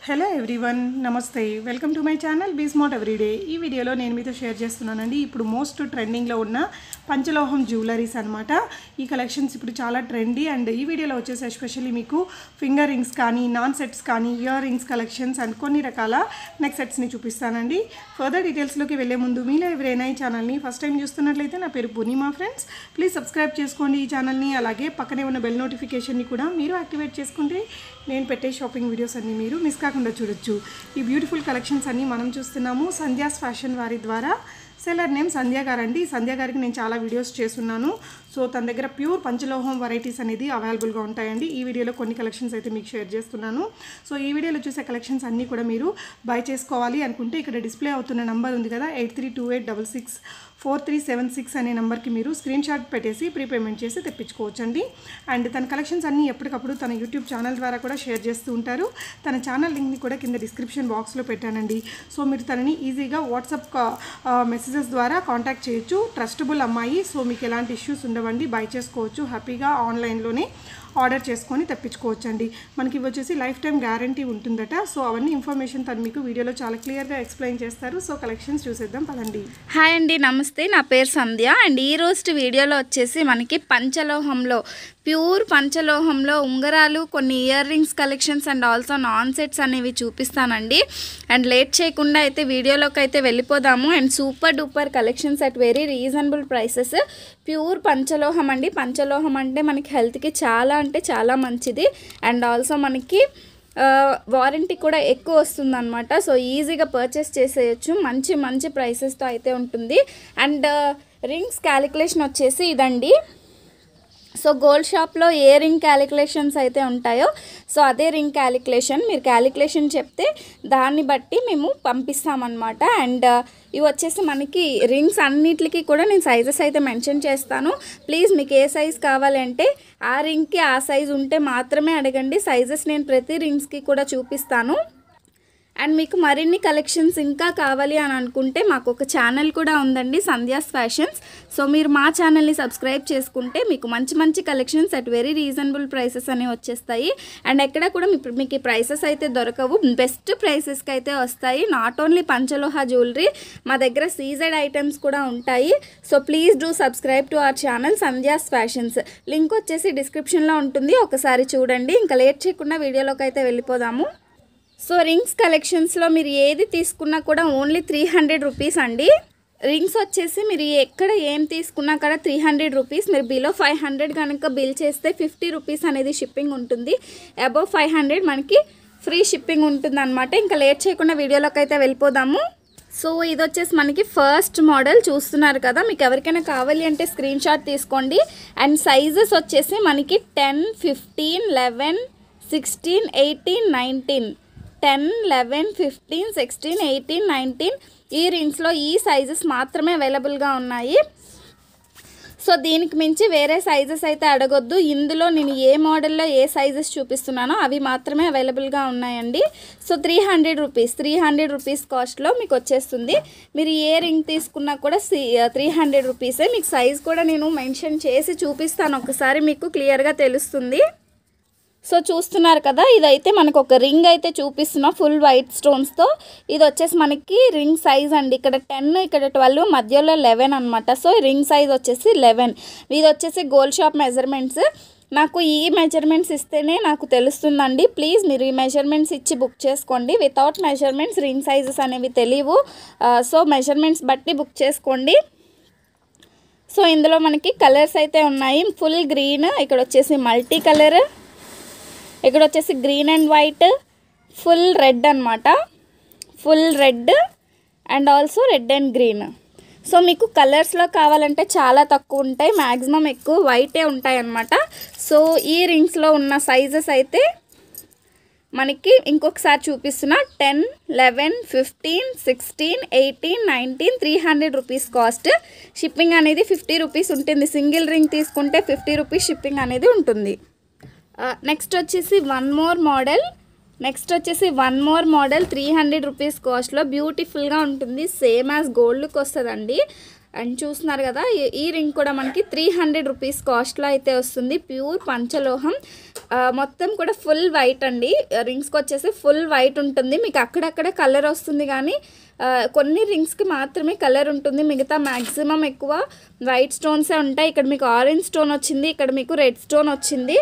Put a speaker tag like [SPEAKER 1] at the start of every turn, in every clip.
[SPEAKER 1] Hello everyone, నమస్తే. Welcome to my channel Be Smart Everyday. ఈ వీడియోలో నేను మీతో షేర్ చేస్తున్నానండి ఇప్పుడు మోస్ట్ ట్రెండింగ్లో ఉన్న పంచలోహం జ్యువెలరీస్ అనమాట. ఈ కలెక్షన్స్ ఇప్పుడు చాలా ట్రెండీ అండ్ ఈ వీడియోలో వచ్చేసి ఎస్పెషల్లీ మీకు ఫింగర్ రింగ్స్ కానీ, నాన్ సెట్స్ కానీ, ఇయర్ రింగ్స్ కలెక్షన్స్ అండ్ కొన్ని రకాల నెక్ సెట్స్ని చూపిస్తానండి. ఫర్దర్ డీటెయిల్స్లోకి వెళ్ళే ముందు మీలో ఎవరైనా ఈ ఛానల్ని ఫస్ట్ టైం చూస్తున్నట్లయితే నా పేరు పూర్ణిమ ఫ్రెండ్స్. ప్లీజ్ సబ్స్క్రైబ్ చేసుకోండి ఈ ఛానల్ని. అలాగే పక్కనే ఉన్న బెల్ నోటిఫికేషన్ని కూడా మీరు యాక్టివేట్ చేసుకుంటే నేను పెట్టే షాపింగ్ వీడియోస్ అన్నీ మీరు మిస్ కాకుండా చూడొచ్చు. ఈ బ్యూటిఫుల్ కలెక్షన్స్ అన్నీ మనం చూస్తున్నాము సంధ్యాస్ ఫ్యాషన్ వారి ద్వారా. సెల్లర్ నేమ్ సంధ్య గారండి. సంధ్య గారికి నేను చాలా వీడియోస్ చేస్తున్నాను. సో తన దగ్గర ప్యూర్ పంచలోహం వెరైటీస్ అనేది అవైలబుల్గా ఉంటాయండి. ఈ వీడియోలో కొన్ని కలెక్షన్స్ అయితే మీకు షేర్ చేస్తున్నాను. సో ఈ వీడియోలో చూసే కలెక్షన్స్ అన్నీ కూడా మీరు బై చేసుకోవాలి అనుకుంటే ఇక్కడ డిస్ప్లే అవుతున్న నెంబర్ ఉంది కదా, 8328664376 అనే నెంబర్కి మీరు స్క్రీన్ షాట్ పెట్టేసి ప్రీపేమెంట్ చేసి తెప్పించుకోవచ్చండి. అండ్ తన కలెక్షన్స్ అన్నీ ఎప్పటికప్పుడు తన యూట్యూబ్ ఛానల్ ద్వారా కూడా షేర్ చేస్తూ ఉంటారు. తన ఛానల్ లింక్ని కూడా కింద డిస్క్రిప్షన్ బాక్స్లో పెట్టానండి. సో మీరు తనని ఈజీగా వాట్సాప్ మెసేజెస్ ద్వారా కాంటాక్ట్ చేయొచ్చు. ట్రస్టబుల్ అమ్మాయి. సో మీకు ఎలాంటి ఇష్యూస్ ఉండవండి, బై చేసుకోవచ్చు హ్యాపీగా. ఆన్లైన్లోనే ఆర్డర్ చేసుకొని తెప్పించుకోవచ్చండి. మనకి ఇవి వచ్చేసి లైఫ్ టైం గ్యారంటీ ఉంటుందట. సో అవన్నీ ఇన్ఫర్మేషన్ తను మీకు వీడియోలో చాలా క్లియర్గా ఎక్స్ప్లెయిన్ చేస్తారు. సో కలెక్షన్స్ చూసేద్దాం పదండి.
[SPEAKER 2] హాయ్ అండి, నమస్తే. నా పేరు సంధ్య అండ్ ఈ రోజు వీడియోలో వచ్చేసి మనకి పంచలోహంలో, ప్యూర్ పంచలోహంలో ఉంగరాలు, కొన్ని ear rings collections and also నాన్ సెట్స్ అనేవి చూపిస్తానండి. అండ్ లేట్ చేయకుండా అయితే వీడియోలోకి అయితే వెళ్ళిపోదాము. And super duper collections at very reasonable prices. Pure పంచలోహం అండి. పంచలోహం అంటే మనకి హెల్త్కి చాలా అంటే చాలా మంచిది. అండ్ ఆల్సో మనకి వారంటీ కూడా ఎక్కువ వస్తుందన్నమాట. సో ఈజీగా పర్చేస్ చేసేయచ్చు. మంచి మంచి ప్రైసెస్తో అయితే ఉంటుంది. అండ్ రింగ్స్ క్యాలిక్యులేషన్ వచ్చేసి ఇదండి. సో గోల్డ్ షాప్లో ఏ రింగ్ క్యాలిక్యులేషన్స్ అయితే ఉంటాయో సో అదే రింగ్ క్యాలిక్యులేషన్. మీరు క్యాలిక్యులేషన్ చెప్తే దాన్ని బట్టి మేము పంపిస్తామన్నమాట. అండ్ ఇవి వచ్చేసి మనకి రింగ్స్ అన్నిటికీ కూడా నేను సైజెస్ అయితే మెన్షన్ చేస్తాను. ప్లీజ్ మీకు ఏ సైజ్ కావాలంటే ఆ రింగ్కి ఆ సైజ్ ఉంటే మాత్రమే అడగండి. సైజెస్ నేను ప్రతి రింగ్స్కి కూడా చూపిస్తాను. అండ్ మీకు మరిన్ని కలెక్షన్స్ ఇంకా కావాలి అని అనుకుంటే మాకు ఒక ఛానల్ కూడా ఉందండి, సంధ్యాస్ ఫ్యాషన్స్. సో మీరు మా ఛానల్ని సబ్స్క్రైబ్ చేసుకుంటే మీకు మంచి మంచి collections at very reasonable prices అనేవి వచ్చేస్తాయి. అండ్ ఎక్కడ కూడా మీకు ఈ ప్రైసెస్ అయితే దొరకవు, బెస్ట్ ప్రైసెస్కి అయితే వస్తాయి. నాట్ ఓన్లీ పంచలోహ జ్యువెలరీ, మా దగ్గర సీజెడ్ ఐటమ్స్ కూడా ఉంటాయి. So please do subscribe to our channel Sandhya's fashions. Link వచ్చేసి డిస్క్రిప్షన్లో ఉంటుంది, ఒకసారి చూడండి. ఇంకా లేట్ చేయకుండా వీడియోలోకి అయితే వెళ్ళిపోదాము. సో రింగ్స్ కలెక్షన్స్లో మీరు ఏది తీసుకున్నా కూడా ఓన్లీ 300 రూపీస్ అండి. రింగ్స్ వచ్చేసి మీరు ఎక్కడ ఏం తీసుకున్నా కూడా 300 రూపీస్. మీరు బిలో 500 కనుక బిల్ చేస్తే 50 రూపీస్ అనేది షిప్పింగ్ ఉంటుంది. అబవ్ 500 మనకి ఫ్రీ షిప్పింగ్ ఉంటుంది అనమాట. ఇంకా లేట్ చేయకుండా వీడియోలోకి అయితే వెళ్ళిపోదాము. సో ఇది వచ్చేసి మనకి ఫస్ట్ మోడల్ చూస్తున్నారు కదా. మీకు ఎవరికైనా కావాలి అంటే స్క్రీన్ షాట్ తీసుకోండి. అండ్ సైజెస్ వచ్చేసి మనకి 10, 15, 11, 16, 18, 19, 10, 11, 15, 16, 18, 19 ఈ రింగ్స్లో ఈ సైజెస్ మాత్రమే అవైలబుల్గా ఉన్నాయి. సో దీనికి మించి వేరే సైజెస్ అయితే అడగొద్దు. ఇందులో నేను ఏ మోడల్లో ఏ సైజెస్ చూపిస్తున్నానో అవి మాత్రమే అవైలబుల్గా ఉన్నాయండి. సో 300 రూపీస్ కాస్ట్లో మీకు వచ్చేస్తుంది. మీరు ఏ రింగ్ తీసుకున్నా కూడా 300 రూపీసే. మీకు సైజ్ కూడా నేను మెన్షన్ చేసి చూపిస్తాను, ఒకసారి మీకు క్లియర్గా తెలుస్తుంది. సో చూస్తున్నారు కదా, ఇదైతే మనకు ఒక రింగ్ అయితే చూపిస్తున్నాం ఫుల్ వైట్ స్టోన్స్తో. ఇది వచ్చేసి మనకి రింగ్ సైజ్ అండి. ఇక్కడ 10, ఇక్కడ 12, మధ్యలో 11 అనమాట. సో రింగ్ సైజ్ వచ్చేసి 11. ఇది వచ్చేసి గోల్డ్ షాప్ మెజర్మెంట్స్. నాకు ఈ మెజర్మెంట్స్ ఇస్తేనే నాకు తెలుస్తుందండి. ప్లీజ్ మీరు ఈ మెజర్మెంట్స్ ఇచ్చి బుక్ చేసుకోండి. వితౌట్ మెజర్మెంట్స్ రింగ్ సైజెస్ అనేవి తెలియవు. సో మెజర్మెంట్స్ బట్టి బుక్ చేసుకోండి. సో ఇందులో మనకి కలర్స్ అయితే ఉన్నాయి. ఫుల్ గ్రీన్, ఇక్కడ వచ్చేసి మల్టీ కలర్, ఇక్కడ వచ్చేసి green and white, full red అనమాట. Full red and also red and green. So మీకు కలర్స్లో కావాలంటే చాలా తక్కువ ఉంటాయి, మ్యాక్సిమం ఎక్కువ వైటే ఉంటాయి అన్నమాట. సో ఈ రింగ్స్లో ఉన్న సైజెస్ అయితే మనకి ఇంకొకసారి చూపిస్తున్నా. 10, 11, 15, 16, 18, 19, 300 రూపీస్ కాస్ట్. షిప్పింగ్ అనేది 50 రూపీస్ ఉంటుంది. సింగిల్ రింగ్ తీసుకుంటే 50 రూపీస్ షిప్పింగ్ అనేది ఉంటుంది. నెక్స్ట్ వచ్చేసి వన్ మోర్ మోడల్ 300 రూపీస్ కాస్ట్లో బ్యూటిఫుల్గా ఉంటుంది. సేమ్ యాజ్ గోల్డ్కి వస్తుందండి. అండ్ చూస్తున్నారు కదా ఈ రింగ్ కూడా మనకి 300 రూపీస్ కాస్ట్లో అయితే వస్తుంది. ప్యూర్ పంచలోహం, మొత్తం కూడా ఫుల్ వైట్ అండి. రింగ్స్కి వచ్చేసి ఫుల్ వైట్ ఉంటుంది. మీకు అక్కడక్కడ కలర్ వస్తుంది కానీ కొన్ని రింగ్స్కి మాత్రమే కలర్ ఉంటుంది. మిగతా మ్యాక్సిమం ఎక్కువ వైట్ స్టోన్సే ఉంటాయి. ఇక్కడ మీకు ఆరెంజ్ స్టోన్ వచ్చింది, ఇక్కడ మీకు రెడ్ స్టోన్ వచ్చింది.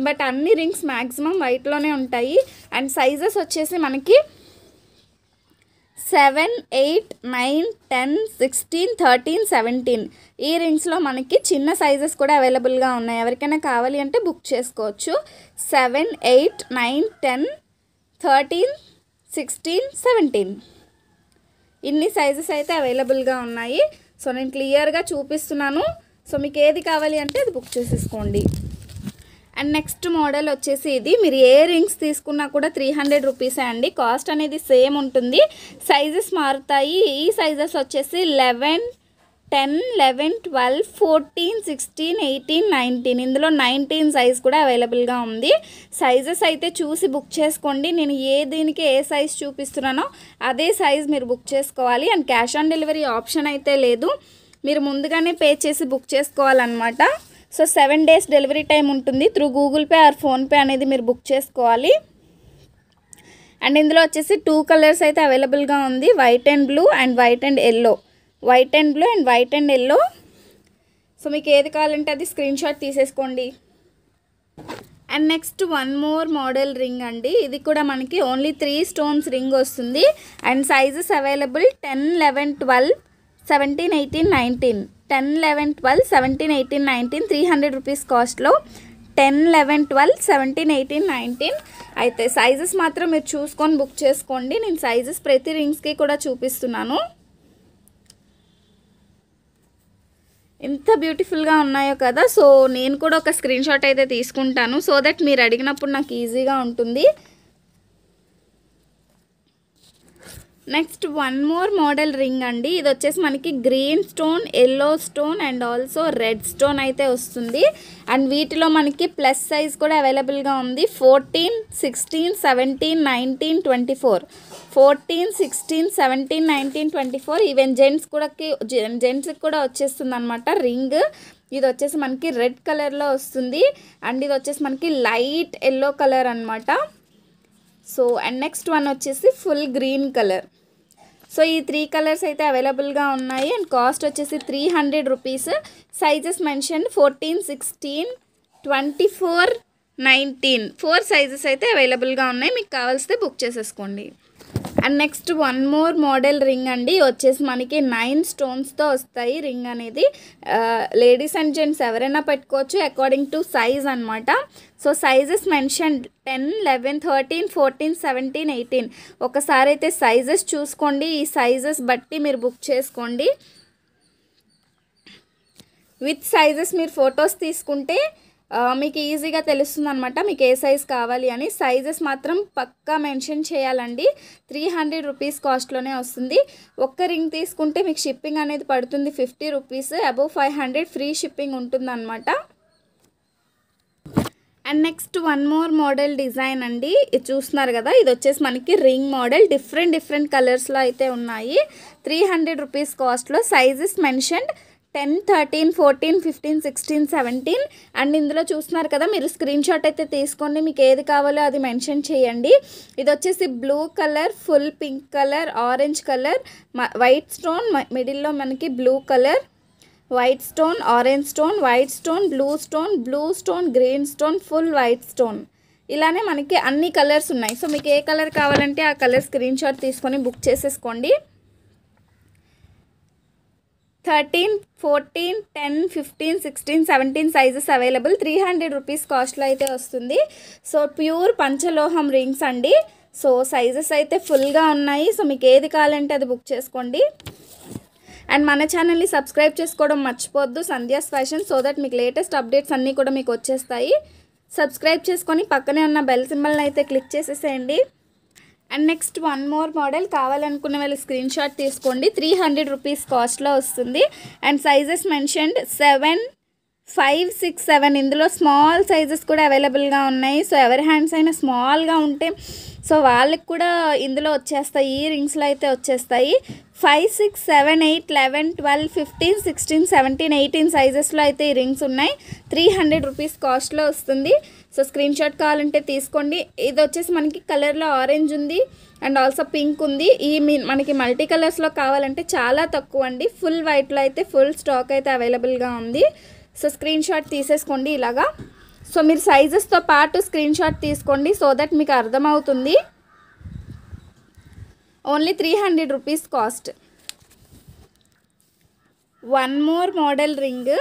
[SPEAKER 2] బట్ అన్ని రింగ్స్ మ్యాక్సిమం వైట్లోనే ఉంటాయి. అండ్ సైజెస్ వచ్చేసి మనకి 7, 8, 9, 10, 16, 13, 17 ఈ రింగ్స్లో మనకి చిన్న సైజెస్ కూడా అవైలబుల్గా ఉన్నాయి. ఎవరికైనా కావాలి అంటే బుక్ చేసుకోవచ్చు. 7, 8, 9, 10, 13, 16, 17 ఇన్ని సైజెస్ అయితే అవైలబుల్గా ఉన్నాయి. సో నేను క్లియర్గా చూపిస్తున్నాను. సో మీకు ఏది కావాలి అంటే అది బుక్ చేసేసుకోండి. అండ్ నెక్స్ట్ మోడల్ వచ్చేసి ఇది. మీరు ఏ రింగ్స్ తీసుకున్నా కూడా 300 రూపీసే అండి. కాస్ట్ అనేది సేమ్ ఉంటుంది. సైజెస్ మారుతాయి. ఈ సైజెస్ వచ్చేసి 11, 10, 11, 12, 14, 16, 18, 19 ఇందులో 19 సైజ్ కూడా అవైలబుల్గా ఉంది. సైజెస్ అయితే చూసి బుక్ చేసుకోండి. నేను దీనికి ఏ సైజ్ చూపిస్తున్నానో అదే సైజ్ మీరు బుక్ చేసుకోవాలి. And cash on delivery option అయితే లేదు. మీరు ముందుగానే పే చేసి బుక్ చేసుకోవాలన్నమాట. సో 7 days డెలివరీ టైం ఉంటుంది. Through Google pay are PhonePe అనేది మీరు బుక్ చేసుకోవాలి. అండ్ ఇందులో వచ్చేసి 2 కలర్స్ అయితే అవైలబుల్గా ఉంది. White and blue and white and yellow. White and blue and white and yellow. So మీకు ఏది కావాలంటే అది స్క్రీన్ షాట్ తీసేసుకోండి. And next one more model ring అండి. ఇది కూడా మనకి ఓన్లీ 3 stones రింగ్ వస్తుంది. అండ్ సైజెస్ అవైలబుల్ 10, 11, 12, 17, 18, 19 10, 11, 12, 17, 18, 19 300 రూపీస్ కాస్ట్లో 10, 11, 12, 17, 18, 19 అయితే సైజెస్ మాత్రం మీరు చూసుకొని బుక్ చేసుకోండి. నేను సైజెస్ ప్రతి రింగ్స్కి కూడా చూపిస్తున్నాను. ఎంత బ్యూటిఫుల్గా ఉన్నాయో కదా. సో నేను కూడా ఒక స్క్రీన్ షాట్ అయితే తీసుకుంటాను. సో దట్ మీరు అడిగినప్పుడు నాకు ఈజీగా ఉంటుంది. Next one more model ring అండి. ఇది వచ్చేసి మనకి green stone, yellow stone and also red stone అయితే వస్తుంది. అండ్ వీటిలో మనకి ప్లస్ సైజ్ కూడా అవైలబుల్గా ఉంది. 14, 16, 17, 19, 24 14, 16, 17, 19, 24 ఈవెన్ జెంట్స్కి కూడా వచ్చేస్తుంది అనమాట రింగ్. ఇది వచ్చేసి మనకి రెడ్ కలర్లో వస్తుంది. అండ్ ఇది వచ్చేసి మనకి లైట్ ఎల్లో కలర్ అనమాట. సో అండ్ నెక్స్ట్ వన్ వచ్చేసి ఫుల్ గ్రీన్ కలర్. సో ఈ 3 కలర్స్ అయితే అవైలబుల్గా ఉన్నాయి. అండ్ కాస్ట్ వచ్చేసి 300 రూపీస్. సైజెస్ మెన్షన్ 14, 16, 24, 19 4 సైజెస్ అయితే అవైలబుల్గా ఉన్నాయి. మీకు కావాల్సితే బుక్ చేసేసుకోండి. And next one more model ring అండి. వచ్చేసి మనకి 9 స్టోన్స్తో వస్తాయి రింగ్ అనేది. లేడీస్ అండ్ జెంట్స్ ఎవరైనా పెట్టుకోవచ్చు అకార్డింగ్ టు సైజ్ అనమాట. సో సైజెస్ మెన్షన్ 10, 11, 13, 14, 17, 18 ఒకసారి అయితే సైజెస్ చూసుకోండి. ఈ సైజెస్ బట్టి మీరు బుక్ చేసుకోండి. విత్ సైజెస్ మీరు ఫొటోస్ తీసుకుంటే మీకు ఈజీగా తెలుస్తుంది అనమాట మీకు ఏ సైజ్ కావాలి అని. సైజెస్ మాత్రం పక్కా మెన్షన్ చేయాలండి. 300 రూపీస్ కాస్ట్లోనే వస్తుంది. ఒక్క రింగ్ తీసుకుంటే మీకు షిప్పింగ్ అనేది పడుతుంది 50 రూపీస్. అబోవ్ 500 ఫ్రీ షిప్పింగ్ ఉంటుందన్నమాట. And next one more model design అండి. ఇది చూస్తున్నారు కదా, ఇది వచ్చేసి మనకి రింగ్ మోడల్. డిఫరెంట్ కలర్స్లో అయితే ఉన్నాయి. 300 రూపీస్ కాస్ట్లో. సైజెస్ మెన్షన్డ్ 10, 13, 14, 15, 16, 17 అండ్ ఇందులో చూస్తున్నారు కదా, మీరు స్క్రీన్ షాట్ అయితే తీసుకోండి. మీకు ఏది కావాలో అది మెన్షన్ చేయండి. ఇది వచ్చేసి blue colour, full pink colour, orange colour, white stone, మిడిల్లో మనకి blue colour, white stone, orange stone, white stone, blue stone, green stone, full white stone. ఇలానే మనకి అన్ని కలర్స్ ఉన్నాయి. సో మీకు ఏ కలర్ కావాలంటే ఆ కలర్ స్క్రీన్ షాట్ తీసుకొని బుక్ చేసేసుకోండి. 13, 14, 10, 15, 16, 17 సైజెస్ అవైలబుల్. 300 రూపీస్ కాస్ట్లో అయితే వస్తుంది. సో ప్యూర్ పంచలోహం రింగ్స్ అండి. సో సైజెస్ అయితే ఫుల్గా ఉన్నాయి. సో మీకు ఏది కావాలంటే అది బుక్ చేసుకోండి. అండ్ మన ఛానల్ని సబ్స్క్రైబ్ చేసుకోవడం మర్చిపోద్దు, సంధ్యాస్ ఫ్యాషన్. సో దట్ మీకు లేటెస్ట్ అప్డేట్స్ అన్నీ కూడా మీకు వచ్చేస్తాయి. సబ్స్క్రైబ్ చేసుకొని పక్కనే ఉన్న బెల్ సింబల్ని అయితే క్లిక్ చేసేసేయండి. And next one more model. కావాలనుకున్న వాళ్ళు స్క్రీన్ షాట్ తీసుకోండి. 300 రూపీస్ కాస్ట్లో వస్తుంది. అండ్ సైజెస్ మెన్షన్డ్ 7, 5, 6, 7 ఇందులో స్మాల్ సైజెస్ కూడా అవైలబుల్గా ఉన్నాయి. సో ఎవరి హ్యాండ్స్ అయినా స్మాల్గా ఉంటే సో వాళ్ళకి కూడా ఇందులో వచ్చేస్తాయి, ఈ రింగ్స్లో అయితే వచ్చేస్తాయి. 5, 6, 7, 8, 11, 12, 15, 16, 17, 18 సైజెస్లో అయితే ఈ రింగ్స్ ఉన్నాయి. 300 రూపీస్ కాస్ట్లో వస్తుంది. సో స్క్రీన్ షాట్ కావాలంటే తీసుకోండి. ఇది వచ్చేసి మనకి కలర్లో ఆరెంజ్ ఉంది అండ్ ఆల్సో పింక్ ఉంది. ఈ మనకి మల్టీ కలర్స్లో కావాలంటే చాలా తక్కువ అండి. ఫుల్ వైట్లో అయితే ఫుల్ స్టాక్ అయితే అవైలబుల్గా ఉంది. సో స్క్రీన్ షాట్ తీసేసుకోండి ఇలాగా. సో మీరు సైజెస్తో పాటు స్క్రీన్ షాట్ తీసుకోండి సో దట్ మీకు అర్థమవుతుంది. Only 300 rupees cost. One more model ring.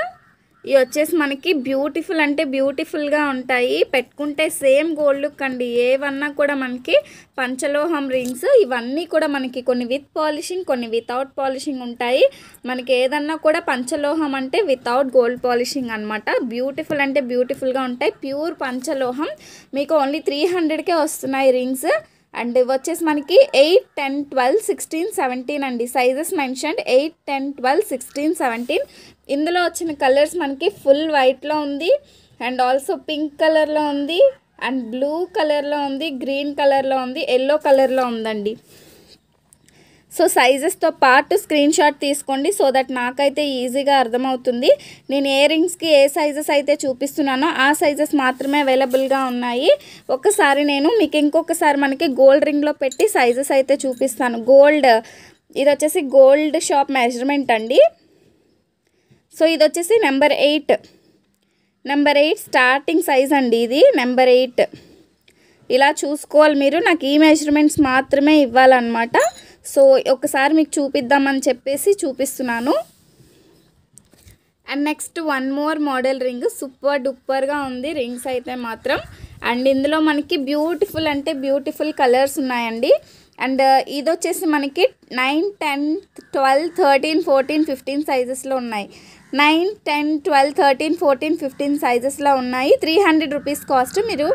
[SPEAKER 2] ఇవి వచ్చేసి మనకి బ్యూటిఫుల్ అంటే బ్యూటిఫుల్గా ఉంటాయి. పెట్టుకుంటే సేమ్ గోల్డ్ లుక్ అండి. ఏవన్నా కూడా మనకి పంచలోహం రింగ్స్. ఇవన్నీ కూడా మనకి కొన్ని విత్ పాలిషింగ్, కొన్ని వితౌట్ పాలిషింగ్ ఉంటాయి. మనకి ఏదన్నా కూడా పంచలోహం అంటే వితౌట్ గోల్డ్ పాలిషింగ్ అనమాట. బ్యూటిఫుల్ అంటే బ్యూటిఫుల్గా ఉంటాయి. ప్యూర్ పంచలోహం. మీకు ఓన్లీ 300కే వస్తున్నాయి రింగ్స్. అండ్ ఇవి వచ్చేసి మనకి 8, 10, 12, 16, 17 అండి. Sizes mentioned 8, 10, 12, 16, 17. ఇందులో వచ్చిన కలర్స్ మనకి ఫుల్ వైట్లో ఉంది అండ్ ఆల్సో పింక్ కలర్లో ఉంది అండ్ బ్లూ కలర్లో ఉంది, గ్రీన్ కలర్లో ఉంది, ఎల్లో కలర్లో ఉందండి. సో సైజెస్తో పాటు స్క్రీన్ షాట్ తీసుకోండి సో దట్ నాకైతే ఈజీగా అర్థమవుతుంది. నేను ఏ రింగ్స్కి ఏ సైజెస్ అయితే చూపిస్తున్నానో ఆ సైజెస్ మాత్రమే అవైలబుల్గా ఉన్నాయి. ఒకసారి నేను మీకు ఇంకొకసారి మనకి గోల్డ్ రింగ్లో పెట్టి సైజెస్ అయితే చూపిస్తాను. గోల్డ్, ఇది వచ్చేసి గోల్డ్ షాప్ మెజర్మెంట్ అండి. సో ఇది వచ్చేసి నెంబర్ 8 స్టార్టింగ్ సైజ్ అండి. ఇది నెంబర్ 8. ఇలా చూసుకోవాలి మీరు. నాకు ఈ మెజర్మెంట్స్ మాత్రమే ఇవ్వాలన్నమాట. సో ఒకసారి మీకు చూపిద్దామని చెప్పేసి చూపిస్తున్నాను. And next one more model ring. Super డూపర్గా ఉంది రింగ్స్ అయితే మాత్రం. అండ్ ఇందులో మనకి బ్యూటిఫుల్ అంటే బ్యూటిఫుల్ కలర్స్ ఉన్నాయండి. అండ్ ఇది వచ్చేసి మనకి 9, 10, 12, 13, 14, 15 సైజెస్లో ఉన్నాయి. 9, 10, 12, 13, 14, 15 సైజెస్లో ఉన్నాయి. 300 రూపీస్ కాస్ట్. మీరు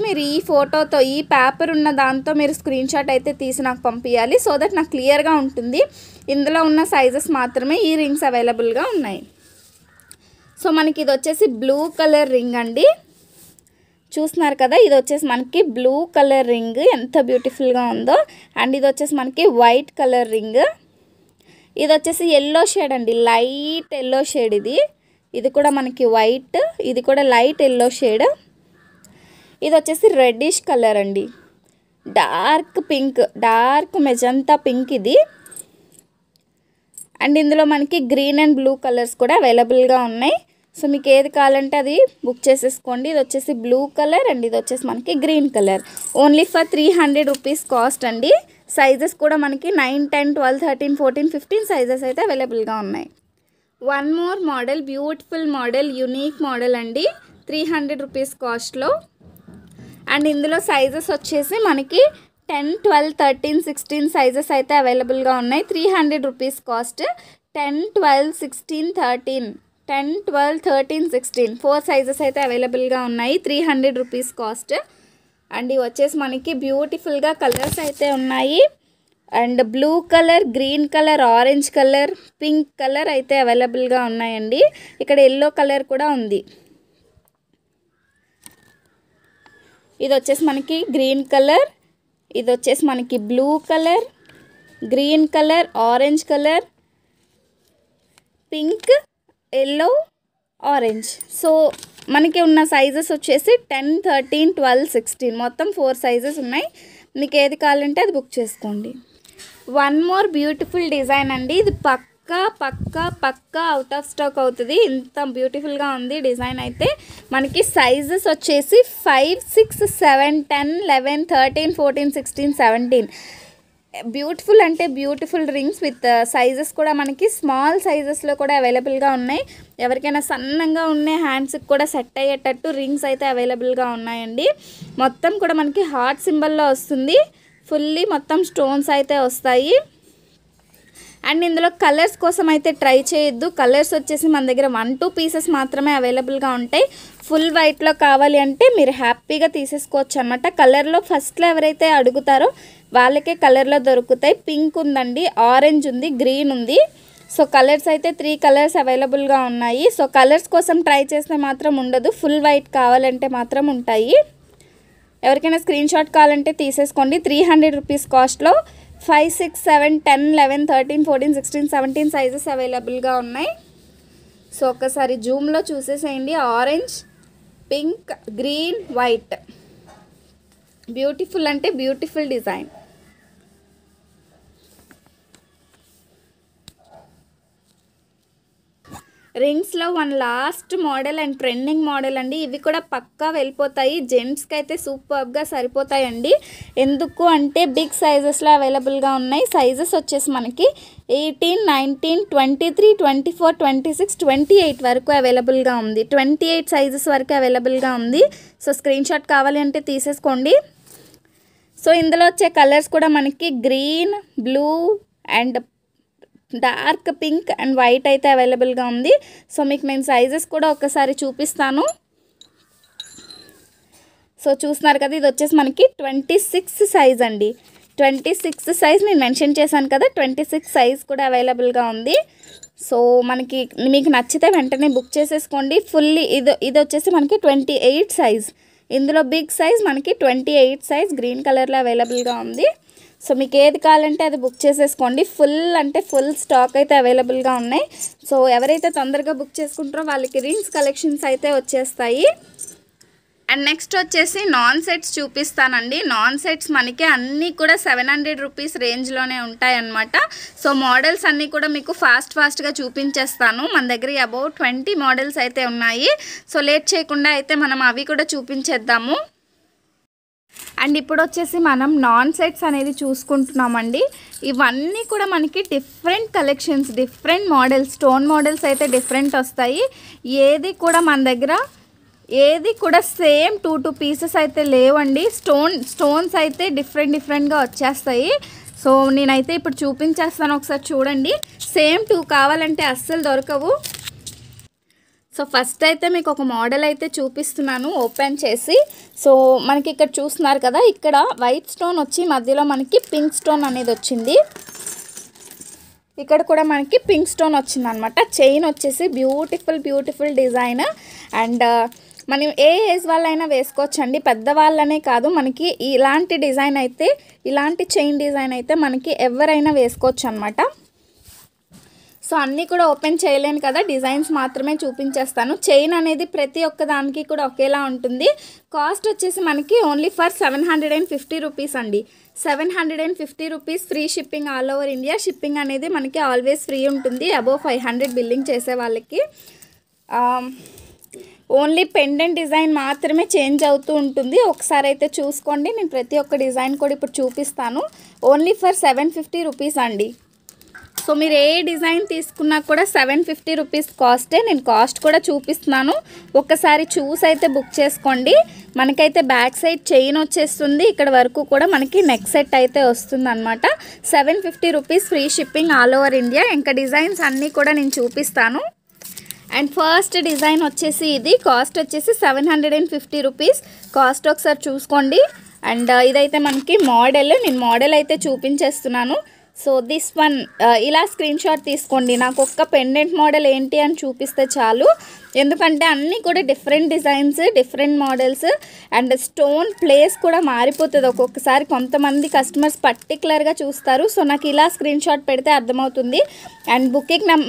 [SPEAKER 2] మీరు ఈ ఫోటోతో, ఈ పేపర్ ఉన్న దాంతో మీరు స్క్రీన్ షాట్ అయితే తీసి నాకు పంపించాలి సో దట్ నాకు క్లియర్గా ఉంటుంది. ఇందులో ఉన్న సైజెస్ మాత్రమే ఈ రింగ్స్ అవైలబుల్గా ఉన్నాయి. సో మనకి ఇది వచ్చేసి బ్లూ కలర్ రింగ్ అండి. చూస్తున్నారు కదా, ఇది వచ్చేసి మనకి బ్లూ కలర్ రింగ్ ఎంత బ్యూటిఫుల్గా ఉందో. అండ్ ఇది వచ్చేసి మనకి వైట్ కలర్ రింగ్. ఇది వచ్చేసి ఎల్లో షేడ్ అండి, లైట్ ఎల్లో షేడ్. ఇది కూడా మనకి వైట్, ఇది కూడా లైట్ ఎల్లో షేడ్. ఇది వచ్చేసి రెడ్డిష్ కలర్ అండి, dark pink, dark magenta pink ఇది. అండ్ ఇందులో మనకి గ్రీన్ అండ్ బ్లూ కలర్స్ కూడా అవైలబుల్గా ఉన్నాయి. సో మీకు ఏది కావాలంటే అది బుక్ చేసేసుకోండి. ఇది వచ్చేసి బ్లూ కలర్ అండ్ ఇది వచ్చేసి మనకి green colour. Only for 300 rupees cost అండి. సైజెస్ కూడా మనకి 9, 10, 12, 13, 14, 15 సైజెస్ అయితే అవైలబుల్గా ఉన్నాయి. One more model, beautiful model, unique model అండి. 300 రూపీస్ కాస్ట్లో. అండ్ ఇందులో సైజెస్ వచ్చేసి మనకి 10, 12, 13, 16 సైజెస్ అయితే అవైలబుల్గా ఉన్నాయి. 300 రూపీస్ కాస్ట్. 10, 12, 16, 13, 10, 12, 13, 16 4 సైజెస్ అయితే అవైలబుల్గా ఉన్నాయి. 300 రూపీస్ కాస్ట్. అండ్ ఇవి వచ్చేసి మనకి బ్యూటిఫుల్గా కలర్స్ అయితే ఉన్నాయి. And blue colour, green colour, orange colour, pink colour అయితే అవైలబుల్గా ఉన్నాయండి. ఇక్కడ ఎల్లో కలర్ కూడా ఉంది. ఇది వచ్చేసి మనకి గ్రీన్ కలర్, ఇది వచ్చేసి మనకి blue colour, green colour, orange colour, pink, yellow, orange. So మనకి ఉన్న సైజెస్ వచ్చేసి 10, 13, 12, 16 మొత్తం 4 సైజెస్ ఉన్నాయి. మీకు ఏది కావాలంటే అది బుక్ చేసుకోండి. వన్ మోర్ బ్యూటిఫుల్ డిజైన్ అండి. ఇది పక్కా అవుట్ ఆఫ్ స్టాక్ అవుతుంది. ఇంత బ్యూటిఫుల్గా ఉంది డిజైన్ అయితే. మనకి సైజెస్ వచ్చేసి 5, 6, 7, 10, 11, 13, 14, 16, 17 బ్యూటిఫుల్ అంటే బ్యూటిఫుల్ రింగ్స్ విత్ సైజెస్ కూడా మనకి స్మాల్ సైజెస్లో కూడా అవైలబుల్గా ఉన్నాయి. ఎవరికైనా సన్నంగా ఉన్న హ్యాండ్స్కి కూడా సెట్ అయ్యేటట్టు రింగ్స్ అయితే అవైలబుల్గా ఉన్నాయండి. మొత్తం కూడా మనకి హార్ట్ సింబల్లో వస్తుంది. ఫుల్లీ మొత్తం స్టోన్స్ అయితే వస్తాయి. అండ్ ఇందులో కలర్స్ కోసం అయితే ట్రై చేయొద్దు. కలర్స్ వచ్చేసి మన దగ్గర 1, 2 పీసెస్ మాత్రమే అవైలబుల్గా ఉంటాయి. ఫుల్ వైట్లో కావాలి అంటే మీరు హ్యాపీగా తీసేసుకోవచ్చు అనమాట. కలర్లో ఫస్ట్లో ఎవరైతే అడుగుతారో వాళ్ళకే కలర్లో దొరుకుతాయి. పింక్ ఉందండి, ఆరెంజ్ ఉంది, గ్రీన్ ఉంది. సో కలర్స్ అయితే 3 కలర్స్ అవైలబుల్గా ఉన్నాయి. సో కలర్స్ కోసం ట్రై చేస్తే మాత్రం ఉండదు, ఫుల్ వైట్ కావాలంటే మాత్రం ఉంటాయి. ఎవరికైనా స్క్రీన్ షాట్ కావాలంటే తీసేసుకోండి. 300 రూపీస్ కాస్ట్లో 5, 6, 7, 10, 11, 13, 14, 16, 17 సైజెస్ అవైలబుల్గా ఉన్నాయి. సో ఒకసారి జూమ్లో చూసేసేయండి. Orange, pink, green, white, beautiful అంటే బ్యూటిఫుల్ డిజైన్. రింగ్స్లో one last model and trending model అండి. ఇవి కూడా పక్కా వెళ్ళిపోతాయి, జెంట్స్కి అయితే సూపర్గా సరిపోతాయండి. ఎందుకు అంటే బిగ్ సైజెస్లో అవైలబుల్గా ఉన్నాయి. సైజెస్ వచ్చేసి మనకి 18, 19, 23, 24, 26, 28 వరకు అవైలబుల్గా ఉంది. 28 సైజెస్ వరకు అవైలబుల్గా ఉంది. సో స్క్రీన్ షాట్ కావాలి అంటే తీసేసుకోండి. సో ఇందులో వచ్చే కలర్స్ కూడా మనకి green, blue and dark pink and white అయితే అవైలబుల్గా ఉంది. సో మీకు నేను సైజెస్ కూడా ఒకసారి చూపిస్తాను. సో చూస్తున్నారు కదా, ఇది వచ్చేసి మనకి 26 సైజ్ అండి. 26 సైజ్ నేను మెన్షన్ చేశాను కదా, 26 సైజ్ కూడా అవైలబుల్గా ఉంది. సో మీకు నచ్చితే వెంటనే బుక్ చేసేసుకోండి. ఫుల్లీ ఇది వచ్చేసి మనకి 28 సైజ్. ఇందులో బిగ్ సైజ్ మనకి 28 సైజ్ గ్రీన్ కలర్లో అవైలబుల్గా ఉంది. సో మీకు ఏది కావాలంటే అది బుక్ చేసేసుకోండి. ఫుల్ అంటే ఫుల్ స్టాక్ అయితే అవైలబుల్గా ఉన్నాయి. సో ఎవరైతే తొందరగా బుక్ చేసుకుంటారో వాళ్ళకి రింగ్స్ కలెక్షన్స్ అయితే వచ్చేస్తాయి. అండ్ నెక్స్ట్ వచ్చేసి నాన్ సెట్స్ చూపిస్తానండి. నాన్ సెట్స్ మనకి అన్నీ కూడా 700 రూపీస్ రేంజ్లోనే ఉంటాయన్నమాట. సో మోడల్స్ అన్నీ కూడా మీకు ఫాస్ట్గా చూపించేస్తాను. మన దగ్గర అబౌట్ 20 మోడల్స్ అయితే ఉన్నాయి. సో లేట్ చేయకుండా అయితే మనం అవి కూడా చూపించేద్దాము. అండ్ ఇప్పుడు వచ్చేసి మనం నాన్ సెట్స్ అనేది చూసుకుంటున్నామండి. ఇవన్నీ కూడా మనకి different collections, different models, stone models అయితే డిఫరెంట్ వస్తాయి. ఏది కూడా సేమ్ 2 పీసెస్ అయితే లేవండి. స్టోన్స్ అయితే డిఫరెంట్గా వచ్చేస్తాయి. సో నేనైతే ఇప్పుడు చూపించేస్తాను, ఒకసారి చూడండి. సేమ్ 2 కావాలంటే అస్సలు దొరకవు. సో ఫస్ట్ అయితే మీకు ఒక మోడల్ అయితే చూపిస్తున్నాను ఓపెన్ చేసి. సో మనకి ఇక్కడ చూస్తున్నారు కదా, ఇక్కడ వైట్ స్టోన్ వచ్చి మధ్యలో మనకి పింక్ స్టోన్ అనేది వచ్చింది. ఇక్కడ కూడా మనకి పింక్ స్టోన్ వచ్చింది అనమాట. చైన్ వచ్చేసి బ్యూటిఫుల్ డిజైన్. అండ్ మనం ఏ ఏజ్ వాళ్ళైనా వేసుకోవచ్చండి, పెద్దవాళ్ళనే కాదు. మనకి ఇలాంటి డిజైన్ అయితే, ఇలాంటి చైన్ డిజైన్ అయితే మనకి ఎవరైనా వేసుకోవచ్చు అనమాట. సో అన్నీ కూడా ఓపెన్ చేయలేను కదా, డిజైన్స్ మాత్రమే చూపించేస్తాను. చైన్ అనేది ప్రతి ఒక్క దానికి కూడా ఒకేలా ఉంటుంది. కాస్ట్ వచ్చేసి మనకి ఓన్లీ ఫర్ 750 రూపీస్ అండి. 750 rupees, free shipping all over India. Shipping అనేది మనకి ఆల్వేస్ ఫ్రీ ఉంటుంది అబోవ్ 500 బిల్లింగ్ చేసే వాళ్ళకి. ఓన్లీ పెండెంట్ డిజైన్ మాత్రమే చేంజ్ అవుతూ ఉంటుంది. ఒకసారి అయితే చూసుకోండి, నేను ప్రతి ఒక్క డిజైన్ కూడా ఇప్పుడు చూపిస్తాను. ఓన్లీ ఫర్ 750 రూపీస్ అండి. సో మీరు ఏ డిజైన్ తీసుకున్నా కూడా 750 రూపీస్ కాస్టే. నేను కాస్ట్ కూడా చూపిస్తున్నాను, ఒక్కసారి చూసి అయితే బుక్ చేసుకోండి. మనకైతే బ్యాక్ సైడ్ చైన్ వచ్చేస్తుంది, ఇక్కడ వరకు కూడా మనకి నెక్ సెట్ అయితే వస్తుంది అనమాట. 750 rupees, free shipping all over India. ఇంకా డిజైన్స్ అన్నీ కూడా నేను చూపిస్తాను. అండ్ ఫస్ట్ డిజైన్ వచ్చేసి ఇది, కాస్ట్ వచ్చేసి 750 రూపీస్ కాస్ట్, ఒకసారి చూసుకోండి. అండ్ ఇదైతే మనకి మోడల్, నేను మోడల్ అయితే చూపించేస్తున్నాను. సో దిస్ వన్, ఇలా స్క్రీన్ షాట్ తీసుకోండి. నాకు ఒక్క పెండెంట్ మోడల్ ఏంటి అని చూపిస్తే చాలు, ఎందుకంటే అన్నీ కూడా different designs, different models. And stone place కూడా మారిపోతుంది ఒక్కొక్కసారి. కొంతమంది కస్టమర్స్ పర్టికులర్గా చూస్తారు. సో నాకు ఇలా స్క్రీన్ షాట్ పెడితే అర్థమవుతుంది. అండ్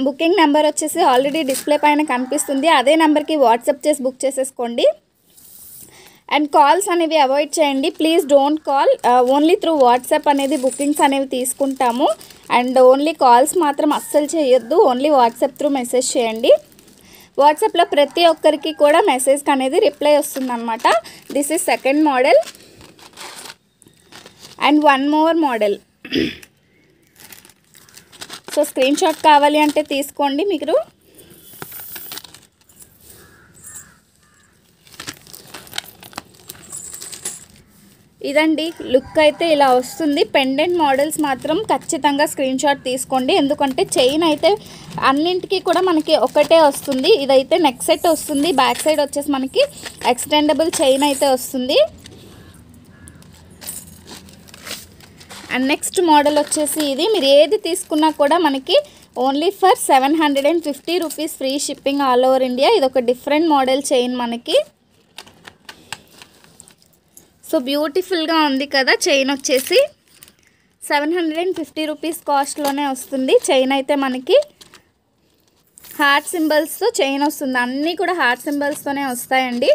[SPEAKER 2] బుకింగ్ నెంబర్ వచ్చేసి ఆల్రెడీ డిస్ప్లే పైన కనిపిస్తుంది, అదే నెంబర్కి వాట్సాప్ చేసి బుక్ చేసేసుకోండి. అండ్ కాల్స్ అనేవి అవాయిడ్ చేయండి, please don't call. Only through WhatsApp అనేది బుకింగ్స్ అనేవి తీసుకుంటాము. అండ్ ఓన్లీ కాల్స్ మాత్రం అస్సలు చేయొద్దు, ఓన్లీ వాట్సాప్ త్రూ మెసేజ్ చేయండి. వాట్సాప్లో ప్రతి ఒక్కరికి కూడా మెసేజ్కి అనేది రిప్లై వస్తుందన్నమాట. This is second model. And one more model. So screen shot కావాలి అంటే తీసుకోండి మీరు. ఇదండి లుక్ అయితే ఇలా వస్తుంది. పెండెంట్ మోడల్స్ మాత్రం ఖచ్చితంగా స్క్రీన్ షాట్ తీసుకోండి, ఎందుకంటే చైన్ అయితే అన్నింటికి కూడా మనకి ఒకటే వస్తుంది. ఇదైతే నెక్ సెట్ వస్తుంది, బ్యాక్ సైడ్ వచ్చేసి మనకి ఎక్స్టెండబుల్ చైన్ అయితే వస్తుంది. అండ్ నెక్స్ట్ మోడల్ వచ్చేసి ఇది, మీరు ఏది తీసుకున్నా కూడా మనకి only for 750 rupees free shipping all over India. ఇది ఒక డిఫరెంట్ మోడల్ చైన్ మనకి. సో బ్యూటిఫుల్గా ఉంది కదా చైన్ వచ్చేసి. 750 రూపీస్ కాస్ట్లోనే వస్తుంది. చైన్ అయితే మనకి హార్ట్ సింబల్స్తో చైన్ వస్తుంది. అన్నీ కూడా హార్ట్ సింబల్స్తోనే వస్తాయండి.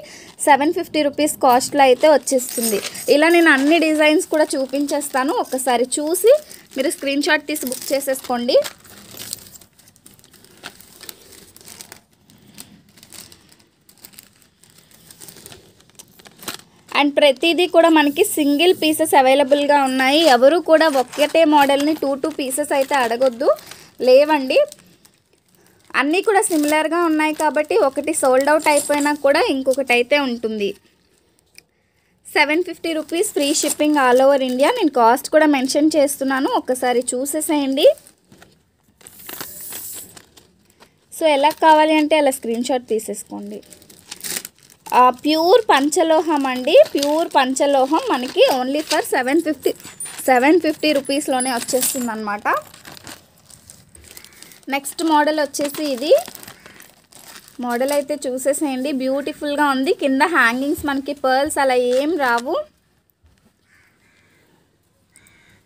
[SPEAKER 2] 750 రూపీస్ కాస్ట్లో అయితే వచ్చేస్తుంది. ఇలా నేను అన్ని డిజైన్స్ కూడా చూపించేస్తాను. ఒక్కసారి చూసి మీరు స్క్రీన్ షాట్ తీసి బుక్ చేసేసుకోండి. అండ్ ప్రతిదీ కూడా మనకి సింగిల్ పీసెస్ అవైలబుల్గా ఉన్నాయి. ఎవరు కూడా ఒక్కటే మోడల్ని 2 పీసెస్ అయితే అడగొద్దు, లేవండి. అన్నీ కూడా సిమిలర్గా ఉన్నాయి కాబట్టి ఒకటి సోల్డ్ అవుట్ అయిపోయినా కూడా ఇంకొకటి అయితే ఉంటుంది. 750 rupees free shipping all over India. నేను కాస్ట్ కూడా మెన్షన్ చేస్తున్నాను, ఒక్కసారి చూసేసేయండి. సో ఎలా కావాలి అంటే అలా స్క్రీన్ షాట్ తీసేసుకోండి. ప్యూర్ పంచలోహం అండి. ప్యూర్ పంచలోహం మనకి ఓన్లీ ఫర్ 750 రూపీస్లోనే వచ్చేస్తుంది అనమాట. నెక్స్ట్ మోడల్ వచ్చేసి ఇది. మోడల్ అయితే చూసేసేయండి, బ్యూటిఫుల్గా ఉంది. కింద హ్యాంగింగ్స్ మనకి పర్ల్స్ అలా ఏం రావు.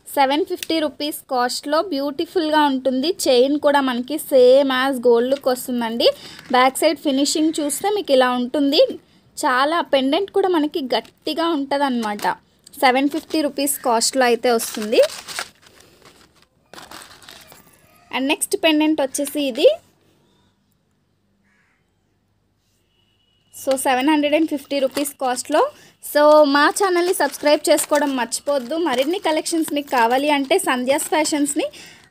[SPEAKER 2] 750 రూపీస్ కాస్ట్లో బ్యూటిఫుల్గా ఉంటుంది. చైన్ కూడా మనకి సేమ్ యాజ్ గోల్డ్కి వస్తుందండి. బ్యాక్ సైడ్ ఫినిషింగ్ చూస్తే మీకు ఇలా ఉంటుంది. చాలా పెండెంట్ కూడా మనకి గట్టిగా ఉంటుంది అన్నమాట. 750 రూపీస్ కాస్ట్లో అయితే వస్తుంది. అండ్ నెక్స్ట్ పెండెంట్ వచ్చేసి ఇది. సో 750 రూపీస్ కాస్ట్లో. సో మా ఛానల్ని సబ్స్క్రైబ్ చేసుకోవడం మర్చిపోద్దు. మరిన్ని కలెక్షన్స్ మీకు కావాలి అంటే సంధ్యాస్ ఫ్యాషన్స్ని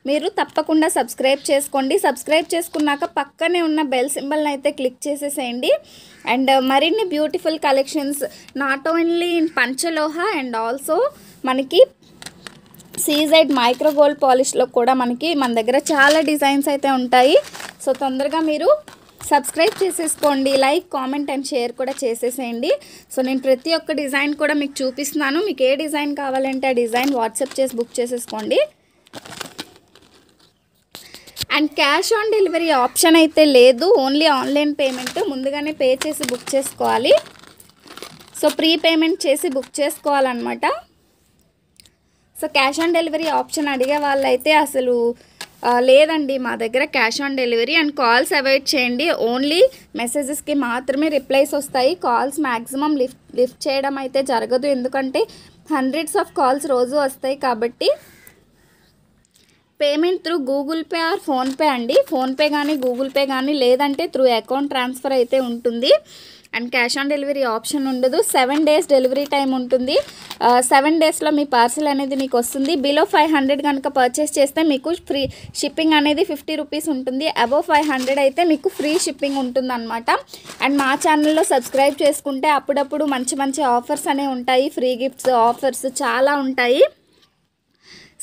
[SPEAKER 2] మీరు తప్పకుండా సబ్స్క్రైబ్ చేసుకోండి. సబ్స్క్రైబ్ చేసుకున్నాక పక్కనే ఉన్న బెల్ సింబల్ని అయితే క్లిక్ చేసేసేయండి. అండ్ మరిన్ని beautiful collections not only in పంచలోహ అండ్ ఆల్సో మనకి సీజెడ్ మైక్రో గోల్డ్ పాలిష్లో కూడా మన దగ్గర చాలా డిజైన్స్ అయితే ఉంటాయి. సో తొందరగా మీరు సబ్స్క్రైబ్ చేసేసుకోండి. లైక్, కామెంట్ అండ్ షేర్ కూడా చేసేసేయండి. సో నేను ప్రతి ఒక్క డిజైన్ కూడా మీకు చూపిస్తున్నాను. మీకు ఏ డిజైన్ కావాలంటే ఆ డిజైన్ వాట్సాప్ చేసి బుక్ చేసేసుకోండి. And cash on delivery option అయితే లేదు, ఓన్లీ ఆన్లైన్ పేమెంట్. ముందుగానే పే చేసి బుక్ చేసుకోవాలి. సో ప్రీ పేమెంట్ చేసి బుక్ చేసుకోవాలన్నమాట. So cash on delivery option అడిగే వాళ్ళైతే అసలు లేదండి మా దగ్గర cash on delivery. And calls avoid చేయండి. ఓన్లీ మెసేజెస్కి మాత్రమే రిప్లైస్ వస్తాయి. కాల్స్ మ్యాక్సిమం లిఫ్ట్ చేయడం అయితే జరగదు, ఎందుకంటే హండ్రెడ్స్ ఆఫ్ కాల్స్ రోజు వస్తాయి కాబట్టి. Payment through Google pay are PhonePe అండి. ఫోన్పే కానీ గూగుల్ పే కానీ, లేదంటే త్రూ అకౌంట్ ట్రాన్స్ఫర్ అయితే ఉంటుంది. And cash on delivery option ఉండదు. 7 days డెలివరీ టైం ఉంటుంది. 7 daysలో మీ పార్సిల్ అనేది మీకు వస్తుంది. బిలో 500 కనుక పర్చేస్ చేస్తే మీకు ఫ్రీ షిప్పింగ్ అనేది 50 రూపీస్ ఉంటుంది. అబోవ్ 500 అయితే మీకు ఫ్రీ షిప్పింగ్ ఉంటుందన్నమాట. అండ్ మా ఛానల్లో సబ్స్క్రైబ్ చేసుకుంటే అప్పుడప్పుడు మంచి మంచి ఆఫర్స్ అనేవి ఉంటాయి. ఫ్రీ గిఫ్ట్స్ ఆఫర్స్ చాలా ఉంటాయి.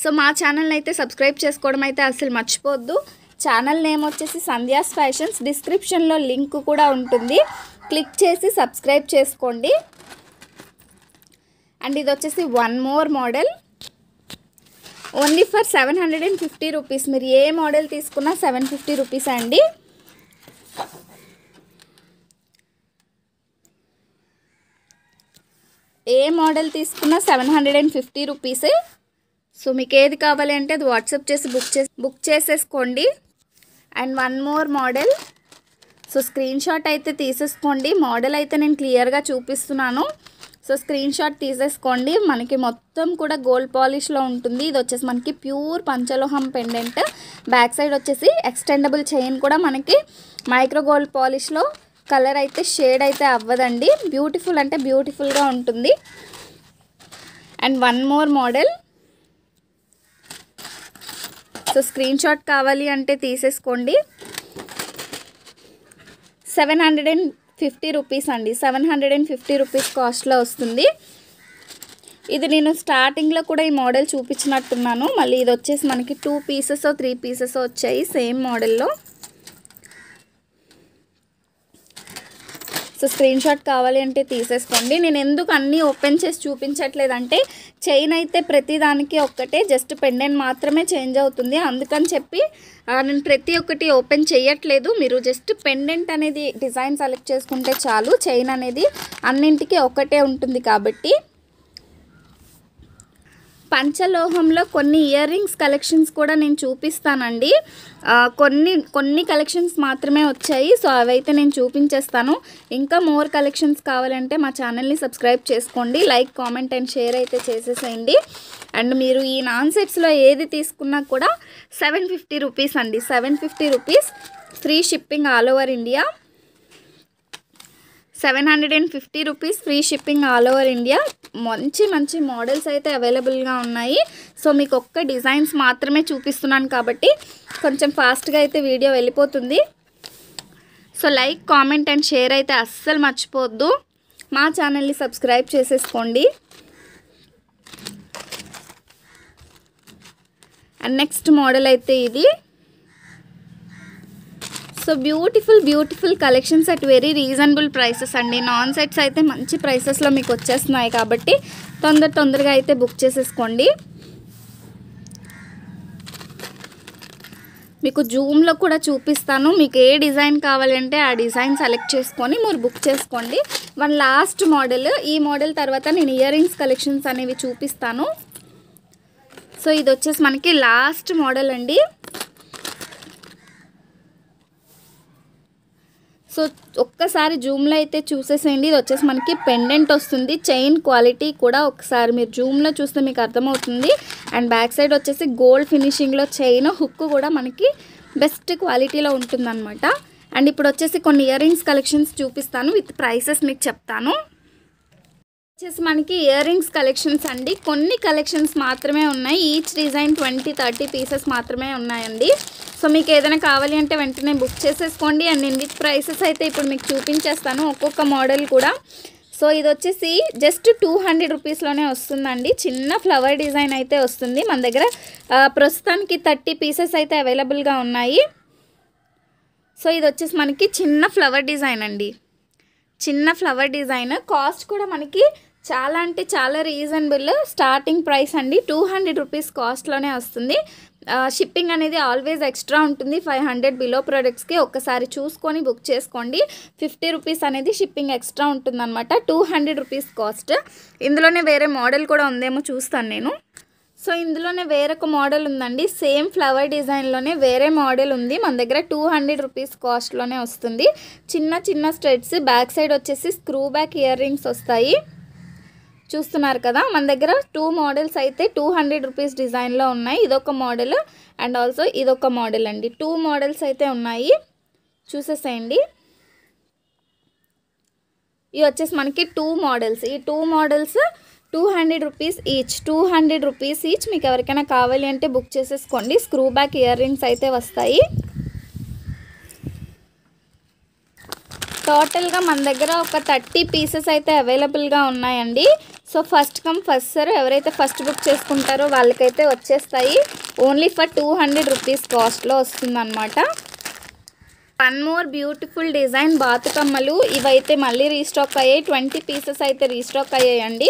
[SPEAKER 2] సో మా ఛానల్ని అయితే సబ్స్క్రైబ్ చేసుకోవడం అయితే అసలు మర్చిపోవద్దు. ఛానల్ నేమ్ వచ్చేసి సంధ్యాస్ ఫ్యాషన్స్. డిస్క్రిప్షన్లో లింక్ కూడా ఉంటుంది, క్లిక్ చేసి సబ్స్క్రైబ్ చేసుకోండి. అండ్ ఇది వచ్చేసి one more model only for 750 rupees. మీరు ఏ మోడల్ తీసుకున్నా 750 రూపీస్ అండి. ఏ మోడల్ తీసుకున్నా 750 రూపీసే. సో మీకు ఏది కావాలి అంటే అది వాట్సాప్ చేసి బుక్ చేసేసుకోండి. And one more model. So screen shot అయితే తీసేసుకోండి. మోడల్ అయితే నేను క్లియర్గా చూపిస్తున్నాను. సో స్క్రీన్ షాట్ తీసేసుకోండి. మనకి మొత్తం కూడా గోల్డ్ పాలిష్లో ఉంటుంది. ఇది వచ్చేసి మనకి ప్యూర్ పంచలోహం పెండెంట్. బ్యాక్ సైడ్ వచ్చేసి ఎక్స్టెండబుల్ చైన్ కూడా మనకి మైక్రో గోల్డ్ పాలిష్లో. కలర్ అయితే షేడ్ అయితే అవ్వదండి. బ్యూటిఫుల్ అంటే బ్యూటిఫుల్గా ఉంటుంది. And one more model. So screen shot కావాలి అంటే తీసేసుకోండి. 750 రూపీస్ అండి. 750 రూపీస్ కాస్ట్లో వస్తుంది. ఇది నేను స్టార్టింగ్లో కూడా ఈ మోడల్ చూపించినట్టున్నాను. మళ్ళీ ఇది వచ్చేసి మనకి 2 పీసెస్ 3 పీసెస్ వచ్చాయి సేమ్ మోడల్లో. సో స్క్రీన్ షాట్ కావాలి అంటే తీసేసుకోండి. నేను ఎందుకు అన్నీ ఓపెన్ చేసి చూపించట్లేదంటే చైన్ అయితే ప్రతిదానికి ఒక్కటే, జస్ట్ పెండెంట్ మాత్రమే చేంజ్ అవుతుంది. అందుకని చెప్పి నేను ప్రతి ఒక్కటి ఓపెన్ చేయట్లేదు. మీరు జస్ట్ పెండెంట్ అనేది డిజైన్ సెలెక్ట్ చేసుకుంటే చాలు, చైన్ అనేది అన్నింటికి ఒకటే ఉంటుంది కాబట్టి. పంచలోహంలో కొన్ని ఇయర్ రింగ్స్ కలెక్షన్స్ కూడా నేను చూపిస్తానండి. కొన్ని కలెక్షన్స్ మాత్రమే వచ్చాయి, సో అవైతే నేను చూపించేస్తాను. ఇంకా మోర్ కలెక్షన్స్ కావాలంటే మా ఛానల్ని సబ్స్క్రైబ్ చేసుకోండి, లైక్ కామెంట్ అండ్ షేర్ అయితే చేసేసేయండి. అండ్ మీరు ఈ నాన్ సెట్స్లో ఏది తీసుకున్నా కూడా 750 రూపీస్ అండి, 750 rupees, free shipping all over India. 750 rupees free shipping all over India. మంచి మంచి మోడల్స్ అయితే అవైలబుల్గా ఉన్నాయి. సో మీకు ఒక్క డిజైన్స్ మాత్రమే చూపిస్తున్నాను కాబట్టి కొంచెం ఫాస్ట్గా అయితే వీడియో వెళ్ళిపోతుంది. So like comment and share అయితే అస్సలు మర్చిపోవద్దు. మా ఛానల్ని సబ్స్క్రైబ్ చేసేసుకోండి. అండ్ నెక్స్ట్ మోడల్ అయితే ఇది. So beautiful collections at very reasonable prices అండి. నాన్ సెట్స్ అయితే మంచి ప్రైసెస్లో మీకు వచ్చేస్తున్నాయి కాబట్టి తొందరగా అయితే బుక్ చేసేసుకోండి. మీకు జూమ్లో కూడా చూపిస్తాను. మీకు ఏ డిజైన్ కావాలంటే ఆ డిజైన్ సెలెక్ట్ చేసుకొని మీరు బుక్ చేసుకోండి. వన్ లాస్ట్ మోడల్, ఈ మోడల్ తర్వాత నేను ఇయర్ రింగ్స్ కలెక్షన్స్ అనేవి చూపిస్తాను. సో ఇది వచ్చేసి మనకి లాస్ట్ మోడల్ అండి. సో ఒక్కసారి జూమ్లో అయితే చూసేసేయండి. ఇది వచ్చేసి మనకి పెండెంట్ వస్తుంది. చైన్ క్వాలిటీ కూడా ఒకసారి మీరు జూమ్లో చూస్తే మీకు అర్థమవుతుంది. అండ్ బ్యాక్ సైడ్ వచ్చేసి గోల్డ్ ఫినిషింగ్లో చైన్, హుక్ కూడా మనకి బెస్ట్ క్వాలిటీలో ఉంటుందన్నమాట. అండ్ ఇప్పుడు వచ్చేసి కొన్ని ఇయర్ రింగ్స్ కలెక్షన్స్ చూపిస్తాను, విత్ ప్రైసెస్ మీకు చెప్తాను. వచ్చేసి మనకి ఇయర్ రింగ్స్ కలెక్షన్స్ అండి, కొన్ని కలెక్షన్స్ మాత్రమే ఉన్నాయి. ఈచ్ డిజైన్ 20-30 పీసెస్ మాత్రమే ఉన్నాయండి. సో మీకు ఏదైనా కావాలి అంటే వెంటనే బుక్ చేసేసుకోండి. అండ్ నేను విత్ ప్రైసెస్ అయితే ఇప్పుడు మీకు చూపించేస్తాను ఒక్కొక్క మోడల్ కూడా. సో ఇది వచ్చేసి జస్ట్ 200 రూపీస్లోనే వస్తుందండి. చిన్న ఫ్లవర్ డిజైన్ అయితే వస్తుంది. మన దగ్గర ప్రస్తుతానికి 30 పీసెస్ అయితే అవైలబుల్గా ఉన్నాయి. సో ఇది వచ్చేసి మనకి చిన్న ఫ్లవర్ డిజైన్ అండి, చిన్న ఫ్లవర్ డిజైన్. కాస్ట్ కూడా మనకి చాలా అంటే చాలా రీజనబుల్, స్టార్టింగ్ ప్రైస్ అండి 200 రూపీస్ కాస్ట్లోనే వస్తుంది. షిప్పింగ్ అనేది ఆల్వేస్ ఎక్స్ట్రా ఉంటుంది 500 బిలో ప్రోడక్ట్స్కి. ఒక్కసారి చూసుకొని బుక్ చేసుకోండి. 50 రూపీస్ అనేది షిప్పింగ్ ఎక్స్ట్రా ఉంటుందన్నమాట. 200 రూపీస్ కాస్ట్. ఇందులోనే వేరే మోడల్ కూడా ఉందేమో చూస్తాను నేను. సో ఇందులోనే వేరొక మోడల్ ఉందండి, సేమ్ ఫ్లవర్ డిజైన్లోనే వేరే మోడల్ ఉంది. మన దగ్గర 200 రూపీస్ కాస్ట్లోనే వస్తుంది. చిన్న స్టెడ్స్, బ్యాక్ సైడ్ వచ్చేసి స్క్రూ బ్యాక్ ఇయర్ రింగ్స్ వస్తాయి. చూస్తున్నారు కదా, మన దగ్గర 2 మోడల్స్ అయితే 200 రూపీస్ డిజైన్లో ఉన్నాయి. ఇదొక మోడల్ అండ్ ఆల్సో ఇదొక మోడల్ అండి. 2 మోడల్స్ అయితే ఉన్నాయి, చూసేసేయండి. ఇవి వచ్చేసి మనకి 2 మోడల్స్. ఈ 2 models 200 rupees each, 200 rupees each. మీకు ఎవరికైనా కావాలి అంటే బుక్ చేసేసుకోండి. స్క్రూ బ్యాక్ ఇయర్ రింగ్స్ అయితే వస్తాయి. టోటల్గా మన దగ్గర ఒక 30 పీసెస్ అయితే అవైలబుల్గా ఉన్నాయండి. So first come first serve, ఎవరైతే ఫస్ట్ బుక్ చేసుకుంటారో వాళ్ళకైతే వచ్చేస్తాయి. ఓన్లీ ఫర్ 200 రూపీస్ కాస్ట్లో వస్తుందన్నమాట. వన్ మోర్ బ్యూటిఫుల్ డిజైన్ బాతుకమ్మలు. ఇవైతే మళ్ళీ రీస్టాక్ అయ్యాయి, 20 పీసెస్ అయితే రీస్టాక్ అయ్యాయండి.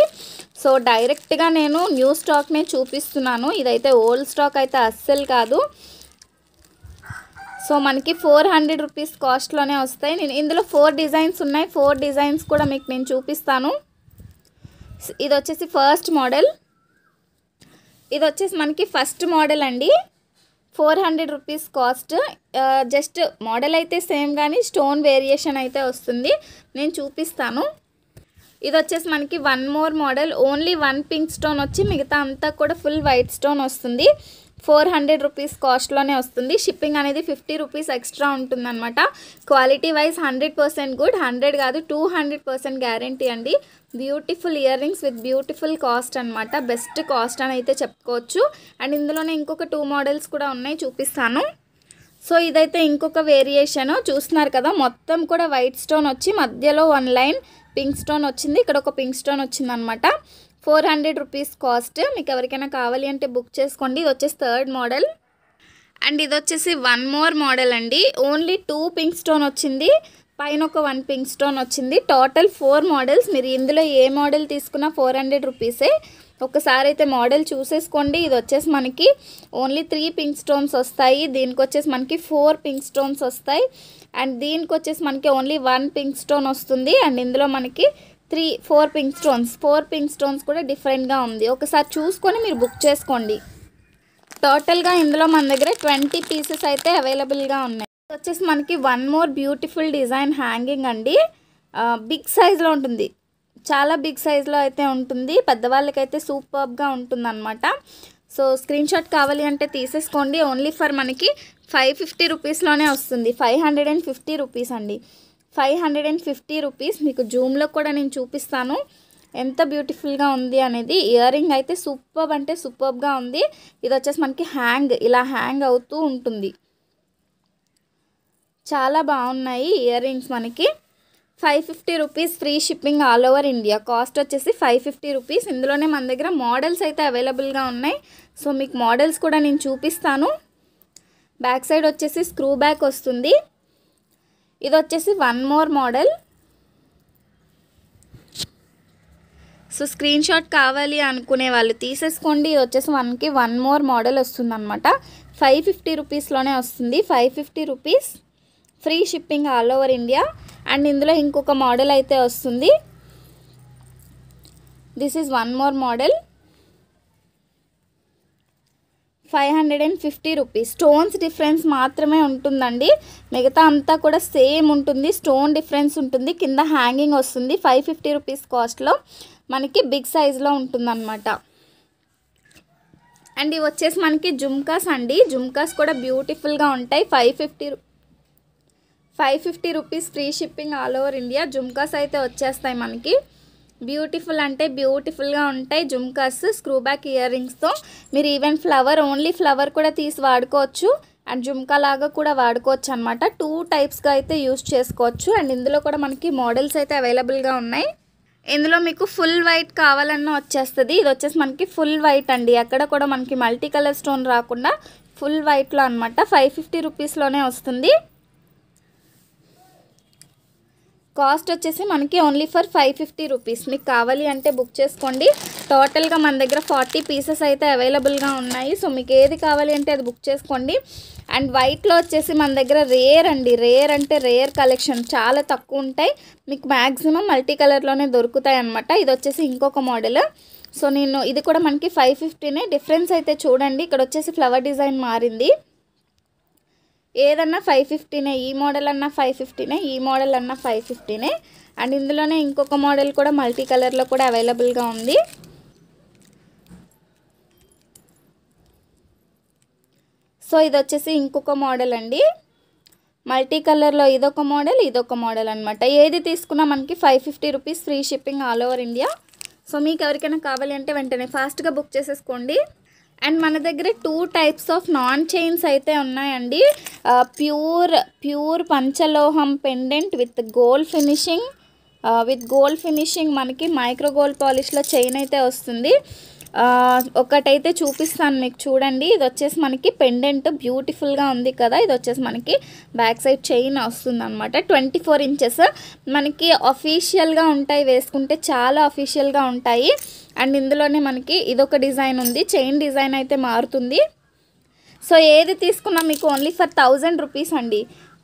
[SPEAKER 2] సో డైరెక్ట్గా నేను న్యూ స్టాక్నే చూపిస్తున్నాను. ఇదైతే ఓల్డ్ స్టాక్ అయితే అస్సలు కాదు. సో మనకి 400 రూపీస్ కాస్ట్లోనే వస్తాయి. నేను ఇందులో 4 డిజైన్స్ ఉన్నాయి, 4 డిజైన్స్ కూడా మీకు నేను చూపిస్తాను. ఇది వచ్చేసి ఫస్ట్ మోడల్. ఇది వచ్చేసి మనకి ఫస్ట్ మోడల్ అండి, 400 రూపీస్ కాస్ట్. జస్ట్ మోడల్ అయితే సేమ్ కానీ స్టోన్ వేరియేషన్ అయితే వస్తుంది, నేను చూపిస్తాను. ఇది వచ్చేసి మనకి one more model. Only 1 pink stone వచ్చి మిగతా అంతా కూడా ఫుల్ వైట్ స్టోన్ వస్తుంది. 400 రూపీస్ కాస్ట్లోనే వస్తుంది. షిప్పింగ్ అనేది 50 రూపీస్ ఎక్స్ట్రా ఉంటుందన్నమాట. క్వాలిటీ వైజ్ 100% గుడ్, 100 కాదు 200% గ్యారంటీ అండి. Beautiful ear rings with beautiful cost అనమాట, బెస్ట్ కాస్ట్ అని అయితే చెప్పుకోవచ్చు. అండ్ ఇందులోనే ఇంకొక 2 మోడల్స్ కూడా ఉన్నాయి, చూపిస్తాను. సో ఇదైతే ఇంకొక వేరియేషన్ చూస్తున్నారు కదా, మొత్తం కూడా వైట్ స్టోన్ వచ్చి మధ్యలో 1 లైన్ పింక్ స్టోన్ వచ్చింది, ఇక్కడ ఒక పింక్ స్టోన్ వచ్చింది అనమాట. 400 రూపీస్ కాస్ట్. మీకు ఎవరికైనా కావాలి అంటే బుక్ చేసుకోండి. ఇది వచ్చేసి థర్డ్ మోడల్. అండ్ ఇది వచ్చేసి వన్ మోర్ మోడల్ అండి. ఓన్లీ 2 పింక్ స్టోన్ వచ్చింది, పైన ఒక 1 పింక్ స్టోన్ వచ్చింది. Total 4 models. మీరు ఇందులో ఏ మోడల్ తీసుకున్నా 400 రూపీసే. ఒకసారి అయితే మోడల్ చూసేసుకోండి. ఇది వచ్చేసి మనకి ఓన్లీ 3 పింక్ స్టోన్స్ వస్తాయి. దీనికి వచ్చేసి మనకి 4 పింక్ స్టోన్స్ వస్తాయి. అండ్ దీనికి వచ్చేసి మనకి ఓన్లీ 1 పింక్ స్టోన్ వస్తుంది. అండ్ ఇందులో మనకి 4 పింక్ స్టోన్స్ కూడా డిఫరెంట్గా ఉంది. ఒకసారి చూసుకొని మీరు బుక్ చేసుకోండి. టోటల్గా ఇందులో మన దగ్గర 20 పీసెస్ అయితే అవైలబుల్గా ఉన్నాయి. వచ్చేసి మనకి 1 మోర్ బ్యూటిఫుల్ డిజైన్ హ్యాంగింగ్ అండి. బిగ్ సైజ్లో ఉంటుంది, చాలా బిగ్ సైజ్లో అయితే ఉంటుంది. పెద్దవాళ్ళకైతే సూపర్గా ఉంటుంది అనమాట. సో స్క్రీన్ షాట్ కావాలి అంటే తీసేసుకోండి. ఓన్లీ ఫర్ మనకి 550 రూపీస్లోనే వస్తుంది. 550 రూపీస్ అండి. 550 రూపీస్. మీకు జూమ్లో కూడా నేను చూపిస్తాను ఎంత బ్యూటిఫుల్గా ఉంది అనేది. ఇయర్ రింగ్ అయితే సూపర్ అంటే సూపర్గా ఉంది. ఇది వచ్చేసి మనకి ఇలా హ్యాంగ్ అవుతూ ఉంటుంది. చాలా బాగున్నాయి ఇయర్ రింగ్స్. మనకి 550 rupees, free shipping all over India. Cost వచ్చేసి 550 రూపీస్. ఇందులోనే మన దగ్గర మోడల్స్ అయితే అవైలబుల్గా ఉన్నాయి. సో మీకు మోడల్స్ కూడా నేను చూపిస్తాను. బ్యాక్ సైడ్ వచ్చేసి స్క్రూ బ్యాక్ వస్తుంది. ఇది వచ్చేసి 1 more model. So screen shot కావాలి అనుకునే వాళ్ళు తీసేసుకోండి. ఇది వచ్చేసి మనకి 1 మోర్ మోడల్ వస్తుంది అనమాట. 550 రూపీస్లోనే వస్తుంది. 550 rupees, free shipping all over India. And ఇందులో ఇంకొక మోడల్ అయితే వస్తుంది. This is 1 more model. 550 rupees. Stones difference మాత్రమే ఉంటుందండి, మిగతా అంతా కూడా సేమ్ ఉంటుంది. స్టోన్ డిఫరెన్స్ ఉంటుంది. కింద హ్యాంగింగ్ వస్తుంది. 550 రూపీస్ కాస్ట్లో మనకి బిగ్ సైజ్లో ఉంటుందన్నమాట. అండ్ ఇవి వచ్చేసి మనకి జుమ్కాస్ అండి. జుమ్కాస్ కూడా బ్యూటిఫుల్గా ఉంటాయి. 550 rupees, free shipping all over India. Jhumkas అయితే వచ్చేస్తాయి మనకి. బ్యూటిఫుల్ అంటే బ్యూటిఫుల్గా ఉంటాయి జుమ్కాస్. స్క్రూ బ్యాక్ ఇయర్ రింగ్స్తో మీరు ఈవెన్ ఓన్లీ ఫ్లవర్ కూడా తీసి వాడుకోవచ్చు. అండ్ జుమ్కా లాగా కూడా వాడుకోవచ్చు అనమాట. 2 టైప్స్గా అయితే యూస్ చేసుకోవచ్చు. అండ్ ఇందులో కూడా మనకి మోడల్స్ అయితే అవైలబుల్గా ఉన్నాయి. ఇందులో మీకు ఫుల్ వైట్ కావాలన్నా వచ్చేస్తుంది. ఇది వచ్చేసి మనకి ఫుల్ వైట్ అండి. ఎక్కడ కూడా మనకి మల్టీ కలర్ స్టోన్ రాకుండా ఫుల్ వైట్లో అనమాట. 550 రూపీస్లోనే వస్తుంది. కాస్ట్ వచ్చేసి మనకి ఓన్లీ ఫర్ 550 రూపీస్. మీకు కావాలి అంటే బుక్ చేసుకోండి. టోటల్గా మన దగ్గర 40 పీసెస్ అయితే అవైలబుల్గా ఉన్నాయి. సో మీకు ఏది కావాలి అంటే అది బుక్ చేసుకోండి. అండ్ వైట్లో వచ్చేసి మన దగ్గర రేర్ అండి. రేర్ అంటే రేర్ కలెక్షన్ చాలా తక్కువ ఉంటాయి. మీకు మ్యాక్సిమం మల్టీ కలర్లోనే దొరుకుతాయి అన్నమాట. ఇది వచ్చేసి ఇంకొక మోడల్. సో ఇది కూడా మనకి 550నే. డిఫరెన్స్ అయితే చూడండి. ఇక్కడ వచ్చేసి ఫ్లవర్ డిజైన్ మారింది. ఏదన్నా 550నే. ఈ మోడల్ అన్నా 550నే, ఈ మోడల్ అన్నా 550నే. అండ్ ఇందులోనే ఇంకొక మోడల్ కూడా మల్టీ కలర్లో కూడా అవైలబుల్గా ఉంది. సో ఇది వచ్చేసి ఇంకొక మోడల్ అండి. మల్టీ కలర్లో ఇదొక మోడల్ అనమాట. ఏది తీసుకున్నా మనకి 550 rupees, free shipping all over India. So మీకు ఎవరికైనా కావాలి అంటే వెంటనే ఫాస్ట్గా బుక్ చేసేసుకోండి. అండ్ మన దగ్గర 2 టైప్స్ ఆఫ్ నాన్ చైన్స్ అయితే ఉన్నాయండి. ప్యూర్ పంచలోహం పెండెంట్ విత్ గోల్డ్ ఫినిషింగ్ మనకి మైక్రో గోల్డ్ పాలిష్లో చైన్ అయితే వస్తుంది. ఒకటైతే చూపిస్తాను మీకు చూడండి. ఇది వచ్చేసి మనకి పెండెంట్ బ్యూటిఫుల్గా ఉంది కదా. ఇది వచ్చేసి మనకి బ్యాక్ సైడ్ చైన్ వస్తుంది అనమాట. 24 ఇంచెస్ మనకి అఫీషియల్గా ఉంటాయి. వేసుకుంటే చాలా అఫీషియల్గా ఉంటాయి. అండ్ ఇందులోనే మనకి ఇదొక డిజైన్ ఉంది. చైన్ డిజైన్ అయితే మారుతుంది. సో ఏది తీసుకున్నా మీకు ఓన్లీ ఫర్ 1000 రూపీస్ అండి.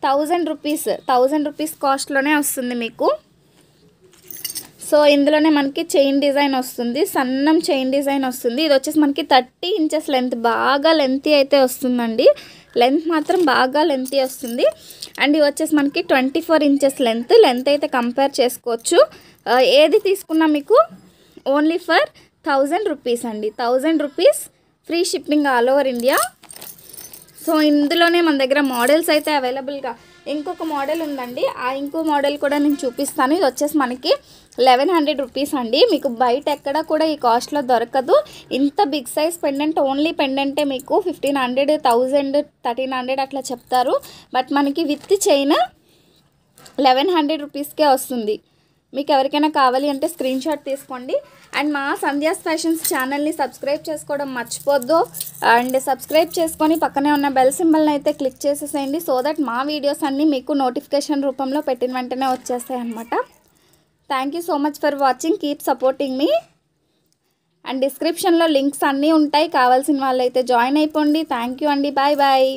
[SPEAKER 2] 1000 రూపీస్ కాస్ట్లోనే వస్తుంది మీకు. సో ఇందులోనే మనకి చైన్ డిజైన్ వస్తుంది. సన్నం చైన్ డిజైన్ వస్తుంది. ఇది వచ్చేసి మనకి 30 ఇంచెస్ లెంత్. బాగా లెంతీ అయితే వస్తుందండి. లెంత్ మాత్రం బాగా లెంతీ వస్తుంది. అండ్ ఇవి వచ్చేసి మనకి 24 ఇంచెస్ లెంత్ అయితే కంపేర్ చేసుకోవచ్చు. ఏది తీసుకున్నా మీకు ఓన్లీ ఫర్ 1000 రూపీస్ అండి. 1000 rupees, free shipping all over India. So ఇందులోనే మన దగ్గర మోడల్స్ అయితే అవైలబుల్గా ఇంకొక మోడల్ ఉందండి. ఆ ఇంకో మోడల్ కూడా నేను చూపిస్తాను. ఇది వచ్చేసి మనకి 1100 రూపీస్ అండి. మీకు బయట ఎక్కడ కూడా ఈ కాస్ట్లో దొరకదు. ఇంత బిగ్ సైజ్ పెండెంట్, ఓన్లీ పెండెంటే మీకు 1500, 1000, 1300 అట్లా చెప్తారు. బట్ మనకి విత్ చైన్ 1100 రూపీస్కే వస్తుంది. మీకు ఎవరికైనా కావాలి అంటే స్క్రీన్ షాట్ తీసుకోండి. అండ్ మా సంధ్యాస్ ఫ్యాషన్స్ ఛానల్ని సబ్స్క్రైబ్ చేసుకోవడం మర్చిపోద్దు. అండ్ సబ్స్క్రైబ్ చేసుకొని పక్కనే ఉన్న బెల్ సింబల్ని అయితే క్లిక్ చేసేసేయండి. సో దట్ మా వీడియోస్ అన్నీ మీకు నోటిఫికేషన్ రూపంలో పెట్టిన వెంటనే వచ్చేస్తాయి అన్నమాట. Thank you so much for watching. Keep supporting me. And డిస్క్రిప్షన్లో లింక్స్ అన్నీ ఉంటాయి, కావాల్సిన వాళ్ళైతే జాయిన్ అయిపోండి. థ్యాంక్ యూ అండి. Bye bye.